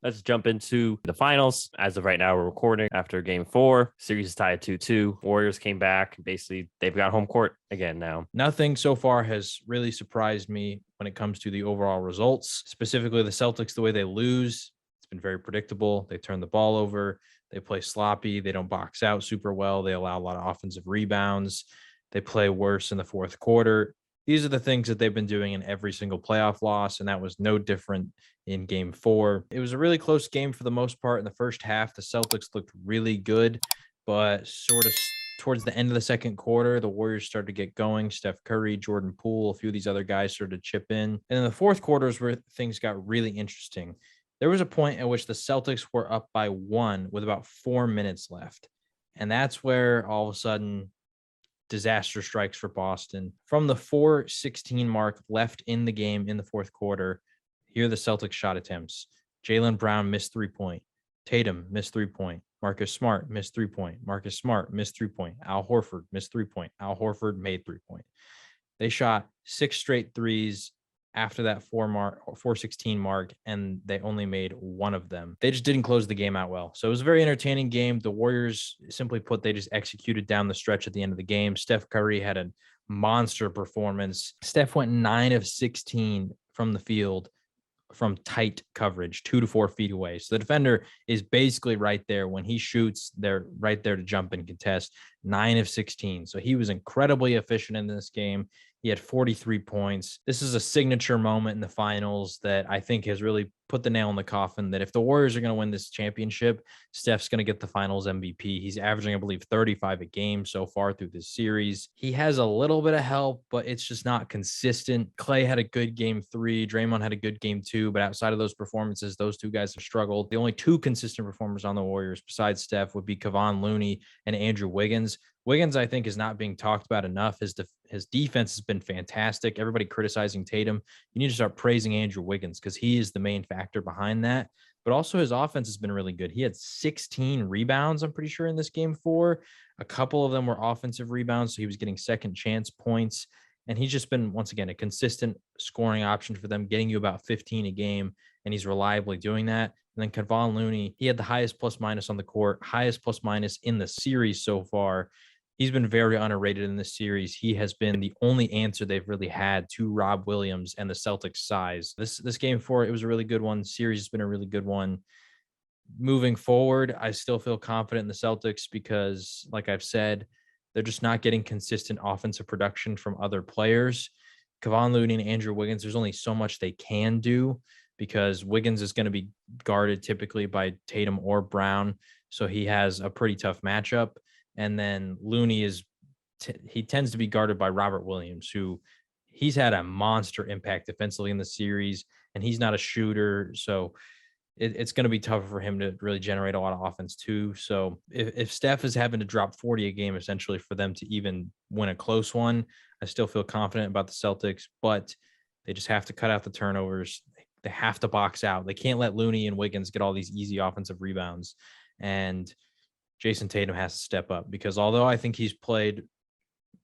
Let's jump into the finals. As of right now, we're recording after game 4. Series is tied 2-2. Warriors came back. Basically, they've got home court again now. Nothing so far has really surprised me when it comes to the overall results, specifically the Celtics, the way they lose. It's been very predictable. They turn the ball over. They play sloppy. They don't box out super well. They allow a lot of offensive rebounds. They play worse in the fourth quarter. These are the things that they've been doing in every single playoff loss, and that was no different in game 4. It was a really close game for the most part. In the first half, the Celtics looked really good, but sort of towards the end of the second quarter, the Warriors started to get going. Steph Curry, Jordan Poole, a few of these other guys started to chip in. And in the fourth quarter is where things got really interesting. There was a point at which the Celtics were up by 1 with about 4 minutes left. And that's where all of a sudden disaster strikes for Boston. From the 4:16 mark left in the game in the fourth quarter, here are the Celtics shot attempts. Jaylen Brown missed 3-point. Tatum missed 3-point. Marcus Smart missed 3-point. Marcus Smart missed 3-point. Al Horford missed 3-point. Al Horford made 3-point. They shot 6 straight threes after that 4:16 mark, and they only made one of them. They just didn't close the game out well. So it was a very entertaining game. The Warriors, simply put, they just executed down the stretch at the end of the game. Steph Curry had a monster performance. Steph went 9 of 16 from the field from tight coverage, 2 to 4 feet away. So the defender is basically right there. When he shoots, they're right there to jump and contest. 9 of 16. So he was incredibly efficient in this game. He had 43 points. This is a signature moment in the finals that I think has really put the nail in the coffin that if the Warriors are going to win this championship, Steph's going to get the finals MVP. He's averaging, I believe, 35 a game so far through this series. He has a little bit of help, but it's just not consistent. Clay had a good game 3. Draymond had a good game 2, but outside of those performances, those two guys have struggled. The only 2 consistent performers on the Warriors besides Steph would be Kevon Looney and Andrew Wiggins. Wiggins, I think, is not being talked about enough. His defense has been fantastic. Everybody criticizing Tatum. You need to start praising Andrew Wiggins because he is the main factor behind that. But also his offense has been really good. He had 16 rebounds, I'm pretty sure, in this game 4. A couple of them were offensive rebounds, so he was getting second chance points. And he's just been, once again, a consistent scoring option for them, getting you about 15 a game, and he's reliably doing that. And then Kevon Looney, he had the highest plus minus on the court, highest plus minus in the series so far. He's been very underrated in this series. He has been the only answer they've really had to Rob Williams and the Celtics' size. This game 4, it was a really good one. Series has been a really good one. Moving forward, I still feel confident in the Celtics because, like I've said, they're just not getting consistent offensive production from other players. Kevon Looney and Andrew Wiggins, there's only so much they can do because Wiggins is going to be guarded typically by Tatum or Brown, so he has a pretty tough matchup. And then Looney he tends to be guarded by Robert Williams, who he's had a monster impact defensively in the series, and he's not a shooter. So it's going to be tougher for him to really generate a lot of offense too. So if Steph is having to drop 40 a game, essentially for them to even win a close one, I still feel confident about the Celtics, but they just have to cut out the turnovers. They have to box out. They can't let Looney and Wiggins get all these easy offensive rebounds. And Jason Tatum has to step up because although I think he's played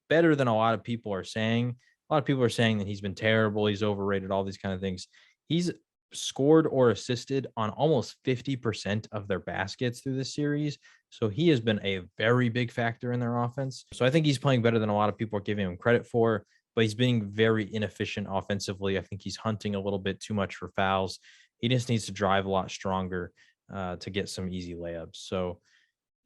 better than a lot of people are saying, a lot of people are saying that he's been terrible, he's overrated, all these kind of things. He's scored or assisted on almost 50% of their baskets through this series. So he has been a very big factor in their offense. So I think he's playing better than a lot of people are giving him credit for, but he's being very inefficient offensively. I think he's hunting a little bit too much for fouls. He just needs to drive a lot stronger to get some easy layups. So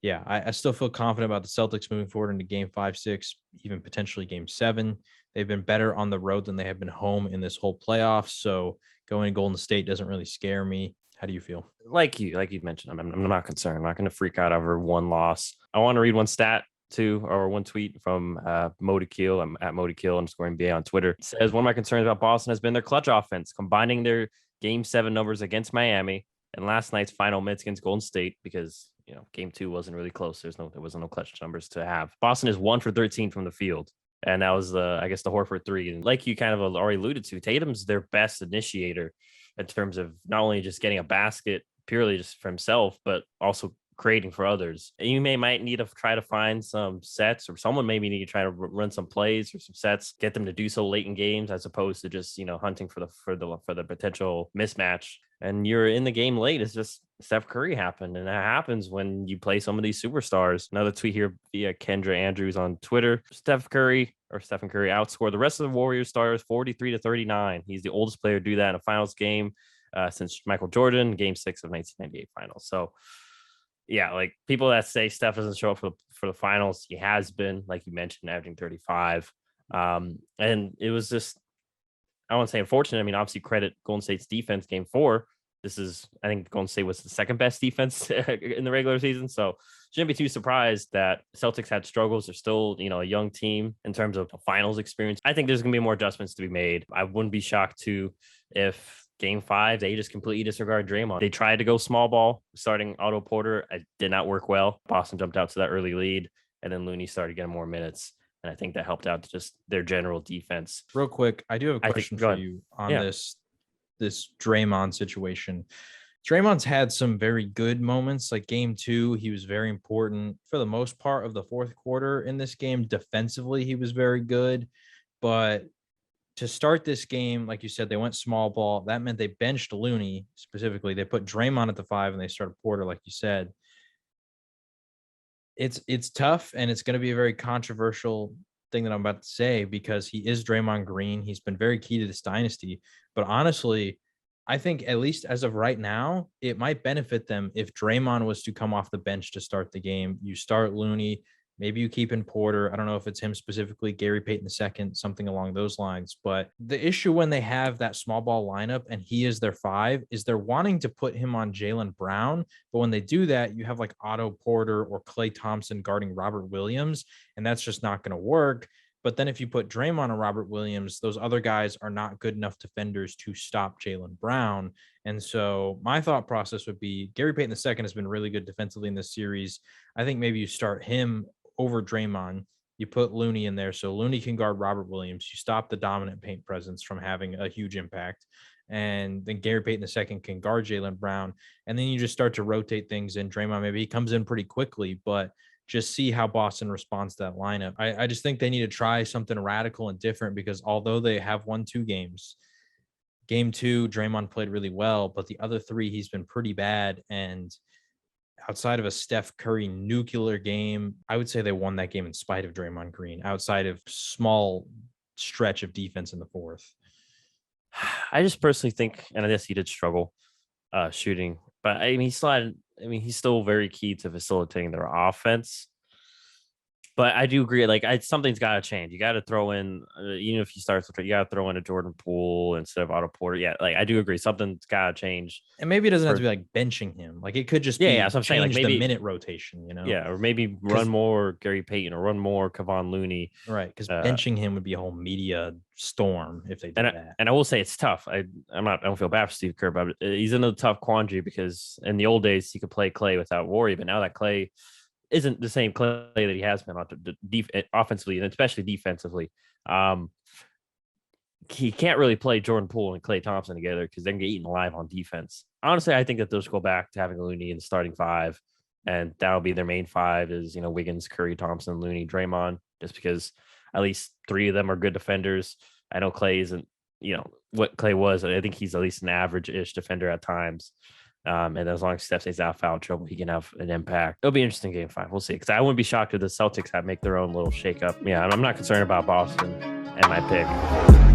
yeah, I still feel confident about the Celtics moving forward into game 5, 6, even potentially game 7. They've been better on the road than they have been home in this whole playoffs. So going to Golden State doesn't really scare me. How do you feel? Like you mentioned, I'm not concerned. I'm not going to freak out over one loss. I want to read one stat too, or one tweet from Modikeel. I'm at Modikeel_NBA on Twitter. It says, one of my concerns about Boston has been their clutch offense, combining their game 7 numbers against Miami and last night's final minutes against Golden State because game 2 wasn't really close. There wasn't no clutch numbers to have. Boston is 1 for 13 from the field. And that was the Horford 3. And like you kind of already alluded to, Tatum's their best initiator in terms of not only just getting a basket purely just for himself, but also creating for others. You might need to try to find some sets, or someone maybe need to try to run some plays or some sets, get them to do so late in games, as opposed to just, hunting for the potential mismatch. And you're in the game late. It's just Steph Curry happened. And that happens when you play some of these superstars. Another tweet here via Kendra Andrews on Twitter. Stephen Curry outscored the rest of the Warriors stars 43-39. He's the oldest player to do that in a finals game since Michael Jordan, game 6 of 1998 finals. So yeah, like people that say Steph doesn't show up for the finals, he has been, like you mentioned, averaging 35. And it was just, I won't say unfortunate. I mean, obviously credit Golden State's defense game 4. I think Golden State was the second best defense in the regular season. So shouldn't be too surprised that Celtics had struggles. They're still, a young team in terms of finals experience. I think there's going to be more adjustments to be made. I wouldn't be shocked too if game 5, they just completely disregard Draymond. They tried to go small ball, starting Otto Porter. It did not work well. Boston jumped out to that early lead, and then Looney started getting more minutes. And I think that helped out just their general defense. Real quick, I do have a question for you on this Draymond situation. Draymond's had some very good moments, like game 2. He was very important for the most part of the fourth quarter in this game. Defensively, he was very good. But to start this game, like you said, they went small ball. That meant they benched Looney specifically. They put Draymond at the 5 and they started Porter, like you said. It's tough, and it's going to be a very controversial thing that I'm about to say, because he is Draymond Green. He's been very key to this dynasty. But honestly, I think at least as of right now, it might benefit them if Draymond was to come off the bench to start the game. You start Looney, maybe you keep in Porter. I don't know if it's him specifically, Gary Payton II, something along those lines. But the issue when they have that small ball lineup and he is their 5 is they're wanting to put him on Jaylen Brown. But when they do that, you have like Otto Porter or Klay Thompson guarding Robert Williams, and that's just not going to work. But then if you put Draymond and Robert Williams, those other guys are not good enough defenders to stop Jaylen Brown. And so my thought process would be Gary Payton II has been really good defensively in this series. I think maybe you start him over Draymond. You put Looney in there so Looney can guard Robert Williams. You stop the dominant paint presence from having a huge impact. And then Gary Payton II can guard Jaylen Brown. And then you just start to rotate things in. Draymond, maybe he comes in pretty quickly, but just see how Boston responds to that lineup. I just think they need to try something radical and different, because although they have won 2 games, game 2, Draymond played really well, but the other 3, he's been pretty bad. And outside of a Steph Curry nuclear game, I would say they won that game in spite of Draymond Green, outside of small stretch of defense in the 4th. I just personally think, and I guess he did struggle shooting, but I mean, he's still very key to facilitating their offense. But I do agree, like something's got to change. You got to throw in, even if you start, you got to throw in a Jordan Poole instead of Otto Porter. Yeah, like I do agree, something's got to change. And maybe it doesn't have to be like benching him. Like it could just be so I'm saying, like maybe the minute rotation, Yeah, or maybe run more Gary Payton or run more Kevon Looney. Right, because benching him would be a whole media storm if they did that. And I will say it's tough. I don't feel bad for Steve Kerr, but he's in a tough quandary, because in the old days he could play Klay without worry, but now that Klay isn't the same Klay that he has been offensively and especially defensively. He can't really play Jordan Poole and Klay Thompson together, because they're going to get eaten alive on defense. Honestly, I think that they'll just go back to having Looney in the starting 5, and that'll be their main 5 is, Wiggins, Curry, Thompson, Looney, Draymond, just because at least 3 of them are good defenders. I know Klay isn't, what Klay was. I think he's at least an average-ish defender at times. And as long as Steph stays out of foul trouble, he can have an impact. It'll be interesting game 5. We'll see. Because I wouldn't be shocked if the Celtics make their own little shakeup. Yeah, I'm not concerned about Boston and my pick.